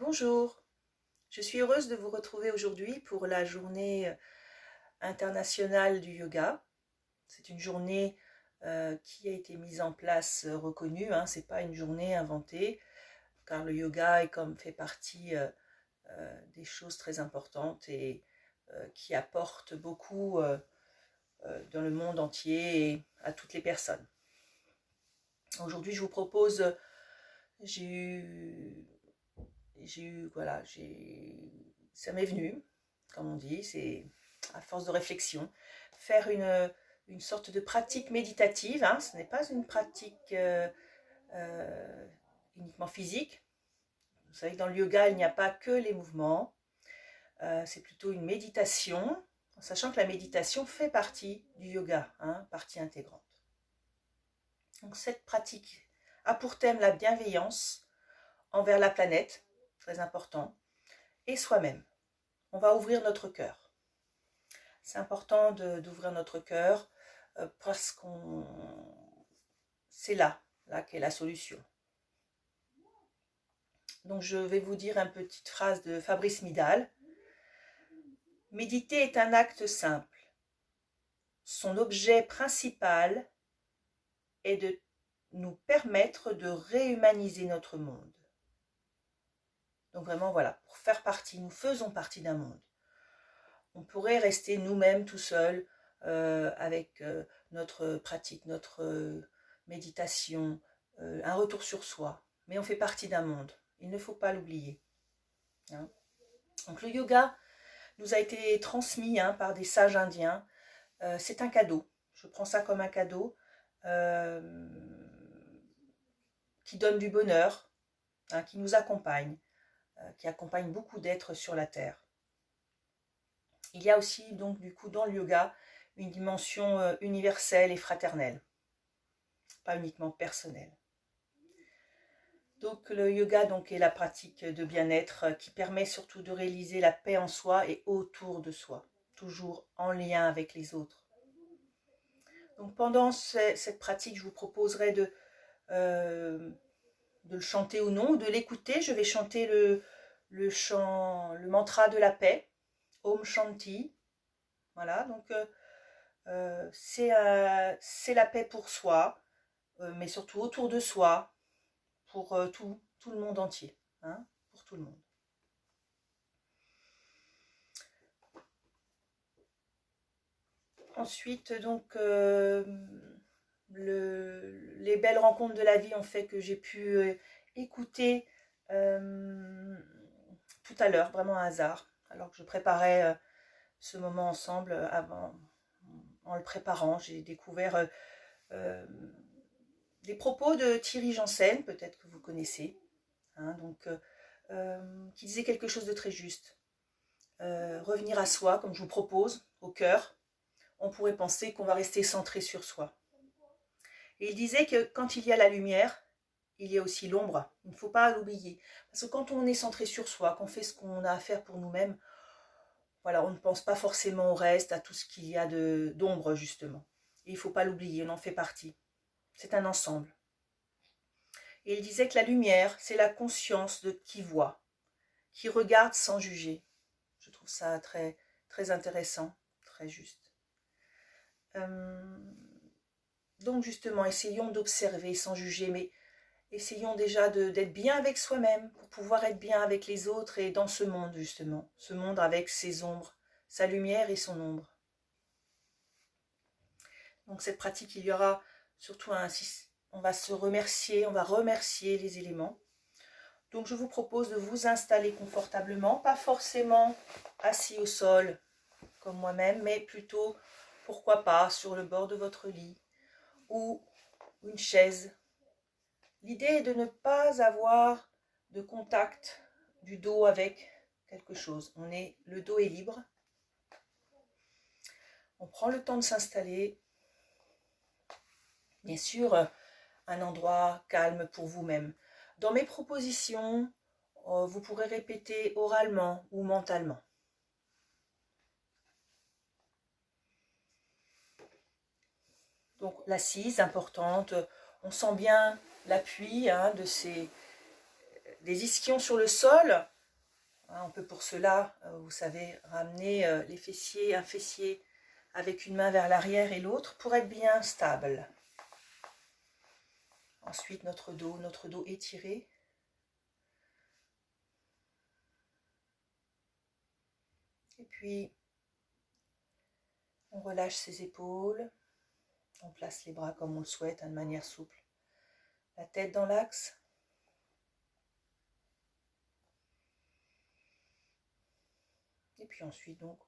Bonjour, je suis heureuse de vous retrouver aujourd'hui pour la journée internationale du yoga. C'est une journée qui a été mise en place, reconnue, hein, c'est pas une journée inventée, car le yoga fait partie des choses très importantes et qui apporte beaucoup dans le monde entier et à toutes les personnes. Aujourd'hui, je vous propose, j'ai eu voilà, ça m'est venu, comme on dit, c'est à force de réflexion, faire une sorte de pratique méditative, hein. Ce n'est pas une pratique euh, uniquement physique. Vous savez que dans le yoga, il n'y a pas que les mouvements, c'est plutôt une méditation, en sachant que la méditation fait partie du yoga, hein, partie intégrante. Donc cette pratique a pour thème la bienveillance envers la planète, très important, et soi-même. On va ouvrir notre cœur. C'est important d'ouvrir notre cœur parce qu'on c'est là qu'est la solution. Donc je vais vous dire une petite phrase de Fabrice Midal. Méditer est un acte simple. Son objet principal est de nous permettre de réhumaniser notre monde. Donc vraiment voilà, pour faire partie, nous faisons partie d'un monde. On pourrait rester nous-mêmes tout seuls avec notre pratique, notre méditation, un retour sur soi. Mais on fait partie d'un monde. Il ne faut pas l'oublier. Hein. Donc le yoga nous a été transmis par des sages indiens. C'est un cadeau. Je prends ça comme un cadeau qui donne du bonheur, hein, qui nous accompagne, qui accompagne beaucoup d'êtres sur la terre. Il y a aussi donc du coup dans le yoga une dimension universelle et fraternelle, pas uniquement personnelle. Donc le yoga est la pratique de bien-être qui permet surtout de réaliser la paix en soi et autour de soi, toujours en lien avec les autres. Donc pendant cette pratique, je vous proposerai de le chanter ou non, ou de l'écouter. Je vais chanter le mantra de la paix, Om Shanti. Voilà, donc c'est la paix pour soi, mais surtout autour de soi, pour tout le monde entier, hein, pour tout le monde. Ensuite, donc, les belles rencontres de la vie ont fait que j'ai pu écouter tout à l'heure, vraiment un hasard, alors que je préparais ce moment ensemble avant. En le préparant, j'ai découvert des propos de Thierry Janssen, peut-être que vous connaissez, hein, qui disait quelque chose de très juste. Revenir à soi, comme je vous propose, au cœur, on pourrait penser qu'on va rester centré sur soi. Et il disait que quand il y a la lumière, il y a aussi l'ombre. Il ne faut pas l'oublier. Parce que quand on est centré sur soi, qu'on fait ce qu'on a à faire pour nous-mêmes, voilà, on ne pense pas forcément au reste, à tout ce qu'il y a d'ombre, justement. Et il ne faut pas l'oublier, on en fait partie. C'est un ensemble. Et il disait que la lumière, c'est la conscience de qui voit, qui regarde sans juger. Je trouve ça très, très intéressant, très juste. Donc justement, essayons d'observer sans juger, mais essayons déjà d'être bien avec soi-même pour pouvoir être bien avec les autres et dans ce monde justement, ce monde avec ses ombres, sa lumière et son ombre. Donc cette pratique, il y aura surtout on va remercier les éléments. Donc je vous propose de vous installer confortablement, pas forcément assis au sol comme moi-même, mais plutôt, pourquoi pas, sur le bord de votre lit ou une chaise. L'idée est de ne pas avoir de contact du dos avec quelque chose. Le dos est libre. On prend le temps de s'installer. Bien sûr, un endroit calme pour vous-même. Dans mes propositions, vous pourrez répéter oralement ou mentalement. Donc l'assise, importante, on sent bien l'appui des ischions sur le sol, On peut pour cela, vous savez, ramener les fessiers, un fessier avec une main vers l'arrière et l'autre pour être bien stable. Ensuite, notre dos étiré. Et puis, on relâche ses épaules. On place les bras comme on le souhaite, de manière souple. La tête dans l'axe. Et puis ensuite, donc,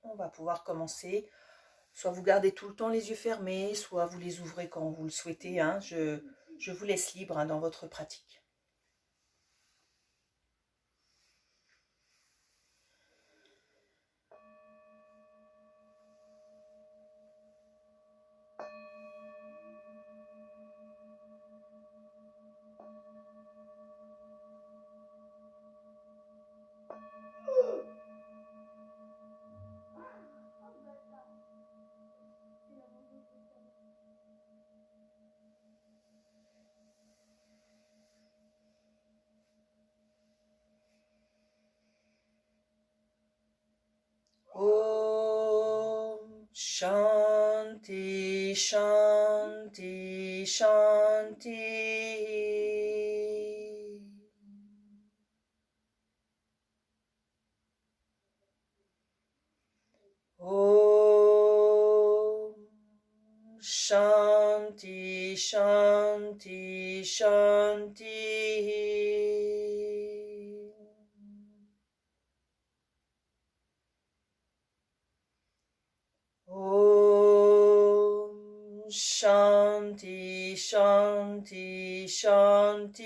on va pouvoir commencer. Soit vous gardez tout le temps les yeux fermés, soit vous les ouvrez quand vous le souhaitez. Je vous laisse libre dans votre pratique. Om Shanti Shanti Shanti. Om Shanti Shanti Shanti. Om Shanti Shanti Shanti.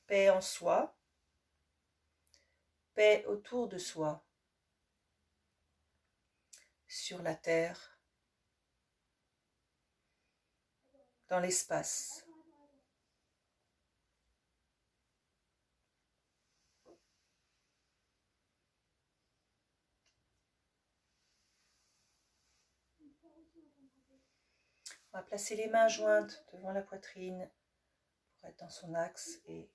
Paix en soi, paix autour de soi, sur la terre, dans l'espace. On va placer les mains jointes devant la poitrine pour être dans son axe et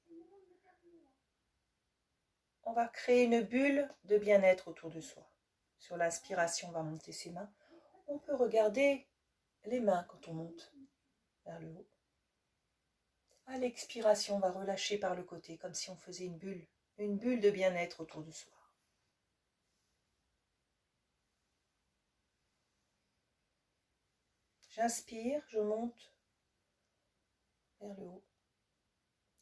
on va créer une bulle de bien-être autour de soi. Sur l'inspiration, on va monter ses mains. On peut regarder les mains quand on monte vers le haut. À l'expiration, on va relâcher par le côté comme si on faisait une bulle de bien-être autour de soi. J'inspire, je monte vers le haut.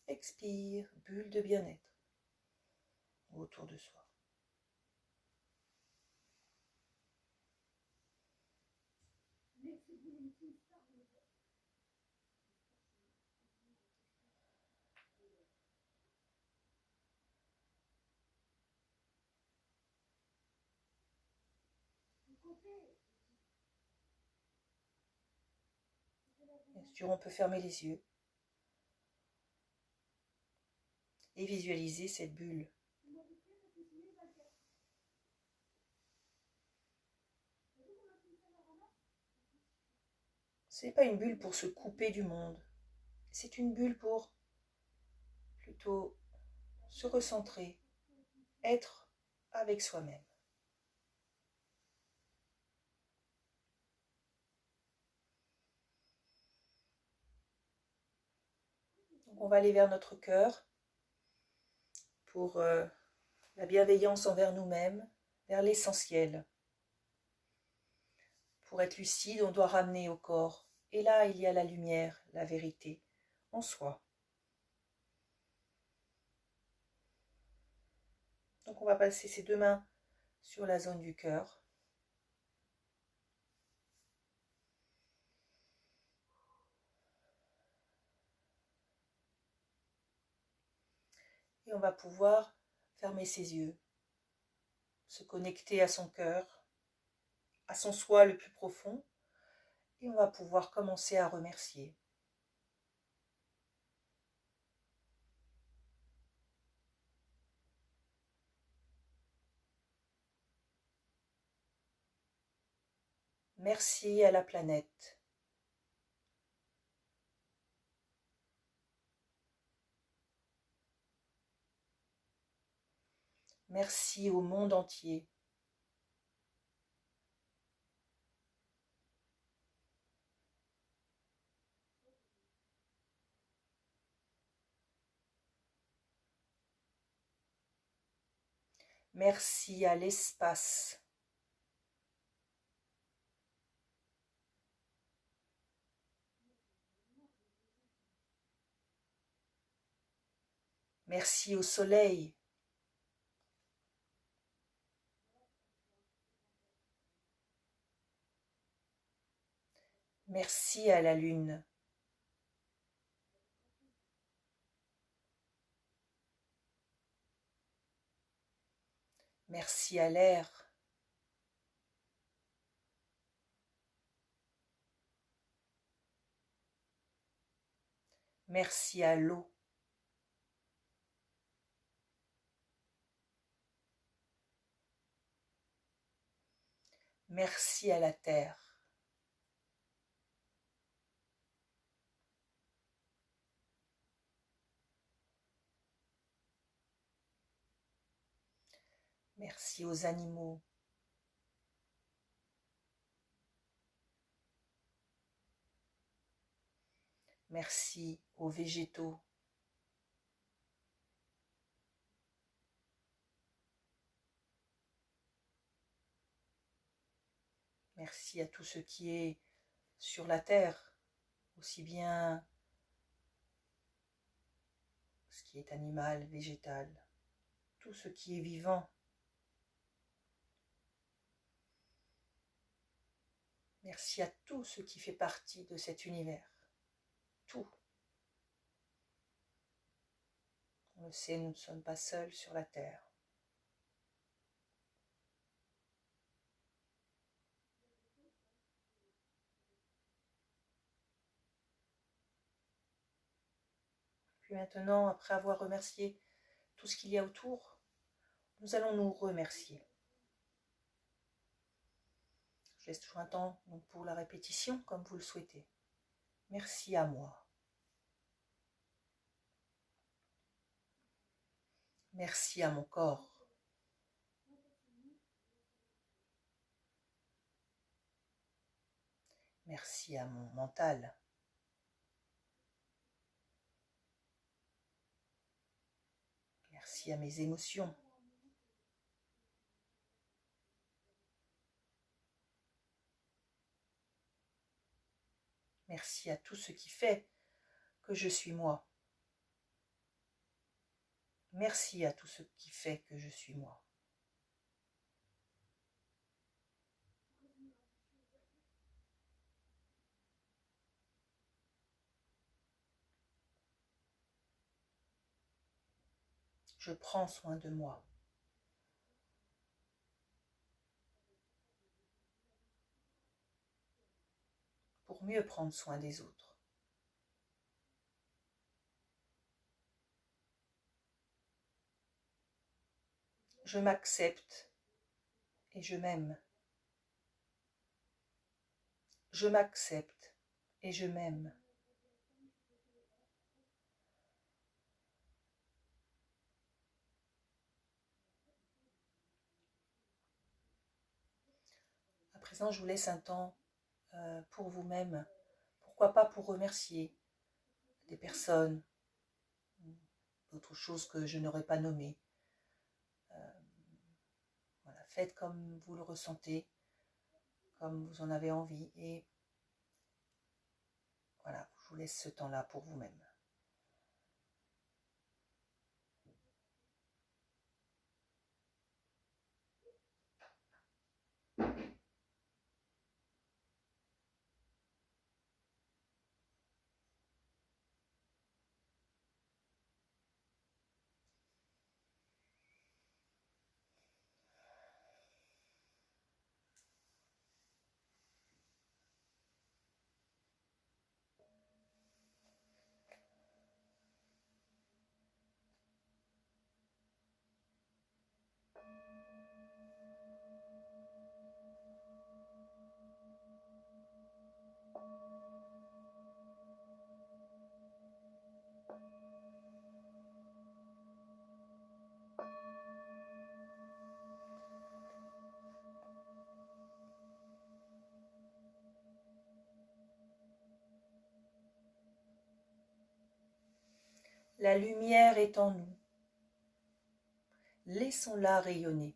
Expire, bulle de bien-être autour de soi. Bien sûr, on peut fermer les yeux et visualiser cette bulle. Ce n'est pas une bulle pour se couper du monde, c'est une bulle pour plutôt se recentrer, être avec soi-même. Donc on va aller vers notre cœur pour la bienveillance envers nous-mêmes, vers l'essentiel. Pour être lucide, on doit ramener au corps. Et là, il y a la lumière, la vérité en soi. Donc on va passer ses deux mains sur la zone du cœur. Et on va pouvoir fermer ses yeux, se connecter à son cœur, à son soi le plus profond. Et on va pouvoir commencer à remercier. Merci à la planète. Merci au monde entier. Merci à l'espace. Merci au soleil. Merci à la lune. Merci à l'air. Merci à l'eau. Merci à la terre. Merci aux animaux. Merci aux végétaux. Merci à tout ce qui est sur la terre, aussi bien ce qui est animal, végétal, tout ce qui est vivant. Merci à tout ce qui fait partie de cet univers. Tout. On le sait, nous ne sommes pas seuls sur la terre. Puis maintenant, après avoir remercié tout ce qu'il y a autour, nous allons nous remercier. Je laisse toujours un temps donc, pour la répétition, comme vous le souhaitez. Merci à moi. Merci à mon corps. Merci à mon mental. Merci à mes émotions. Merci à tout ce qui fait que je suis moi. Merci à tout ce qui fait que je suis moi. Je prends soin de moi. Pour mieux prendre soin des autres. Je m'accepte et je m'aime. Je m'accepte et je m'aime. À présent, je vous laisse un temps pour vous-même. Pourquoi pas pour remercier des personnes, d'autres choses que je n'aurais pas nommées. Voilà, faites comme vous le ressentez, comme vous en avez envie. Et voilà, je vous laisse ce temps-là pour vous-même. La lumière est en nous. Laissons-la rayonner.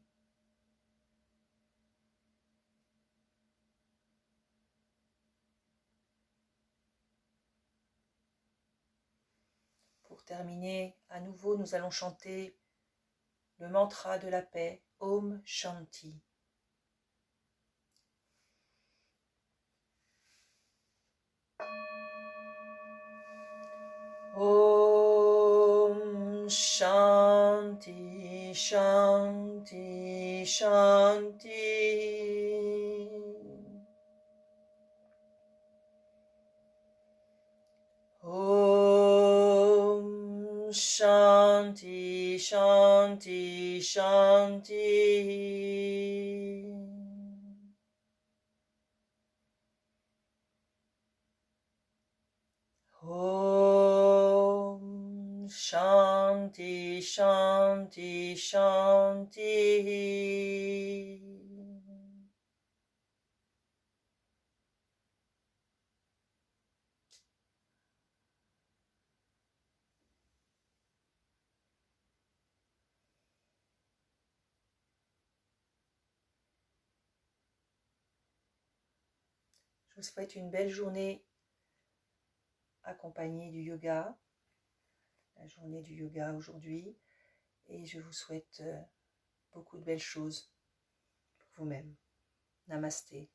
Pour terminer, à nouveau, nous allons chanter le mantra de la paix, Om Shanti. Om Shanti, Shanti, Shanti. Om Shanti, Shanti, Shanti. Om Shanti, Shanti, Shanti. Je vous souhaite une belle journée accompagnée du yoga, la journée du yoga aujourd'hui, et je vous souhaite beaucoup de belles choses pour vous-même. Namasté.